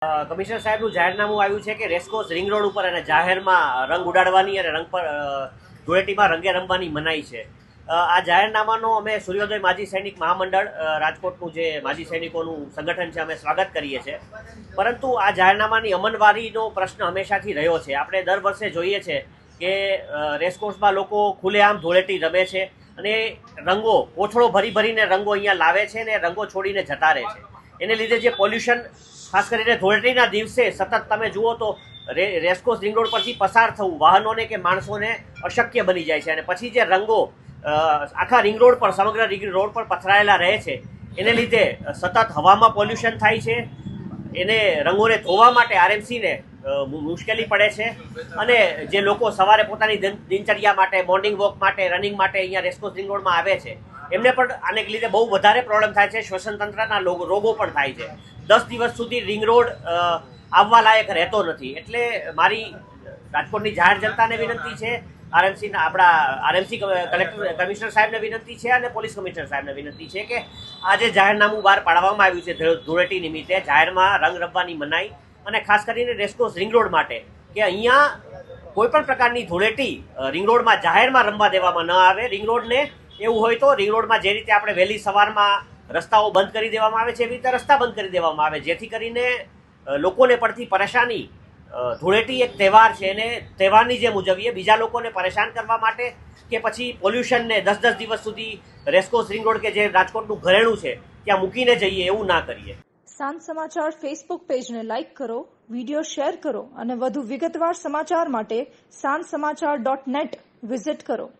Commissioner સાહેબનું જાહેરનામું આવ્યું છે કે રેસકોર્સ રિંગ રોડ ઉપર અને જાહેરમાં રંગ ઉડાડવાની અને રંગ પર ધૂળેટીમાં રંગે રમવાની મનાઈ છે. આ જાહેરનામાનો અમે સૂર્યોદય માજી સૈનિક મહામંડળ રાજકોટનું જે માજી સૈનિકોનું સંગઠન છે અમે સ્વાગત કરીએ છીએ. પરંતુ આ જાહેરનામાની અમલવારીનો પ્રશ્ન હંમેશાથી રહ્યો છે. આપણે દર વર્ષે જોઈએ છે કે રેસકોર્સમાં લોકો ખુલ્લેઆમ ધૂળેટી રમે છે અને રંગો કોથળો ભરી ભરીને રંગો અહીંયા લાવે છે ને રંગો છોડીને જતા રહે છે. એને લીધે જે પોલ્યુશન, ખાસ કરીને ધૂળેટીના દિવસે સતત તમે જુઓ તો રેસકોર્સ રિંગ રોડ પરથી પસાર થવું વાહનોને કે માણસોને અશક્ય બની જાય છે. અને પછી જે રંગો આખા રિંગ રોડ પર, સમગ્ર રિંગ રોડ પર પથરાયેલા રહે છે, એને લીધે સતત હવામાં પોલ્યુશન થાય છે. એને રંગોને ધોવા માટે આરએમસીને મુશ્કેલી પડે છે. અને જે લોકો સવારે પોતાની દિનચર્યા માટે, મોર્નિંગ વોક માટે, રનિંગ માટે અહીંયા રેસકોર્સ રિંગ રોડમાં આવે છે, એમને પણ આને લીધે બહુ વધારે પ્રોબ્લેમ થાય છે. શ્વસન તંત્રના રોગો પણ થાય છે. 10 દિવસ સુધી રિંગ રોડ આવવા લાયક રહેતો નથી. એટલે મારી રાજકોટની જાહેર જનતાને વિનંતી છે, આરએમસી કલેક્ટર કમિશનર સાહેબને વિનંતી છે અને પોલીસ કમિશનર સાહેબને વિનંતી છે કે આજે જાહેરનામું બહાર પાડવામાં આવ્યું છે ધૂળેટી નિમિત્તે, જાહેરમાં રંગ રમવાની મનાઈ, અને ખાસ કરીને રેસકોર્સ રિંગ રોડ માટે કે અહીંયા કોઈ પણ પ્રકારની ધૂળેટી રિંગ રોડમાં જાહેરમાં રમવા દેવામાં ન આવે. રિંગ રોડને એવું હોય તો રિંગ રોડમાં જે રીતે આપણે વહેલી સવારમાં રસ્તાઓ બંધ કરી દેવામાં આવે છે એવી રીતે રસ્તા બંધ કરી દેવામાં આવે, જેથી કરીને લોકોને પડતી પરેશાની. ધૂળેટી એક તહેવાર છે અને તહેવારની જેમ ઉજવીએ. બીજા લોકોને પરેશાન કરવા માટે કે પછી પોલ્યુશનને 10-10 દિવસ સુધી રેસકોર્સ રિંગ રોડ કે જે રાજકોટનું ઘરેણું છે ત્યાં મૂકીને જઈએ, એવું ના કરીએ. સાંજ સમાચાર ફેસબુક પેજને લાઇક કરો, વિડીયો શેર કરો અને વધુ વિગતવાર સમાચાર માટે sanssamachar.net વિઝિટ કરો.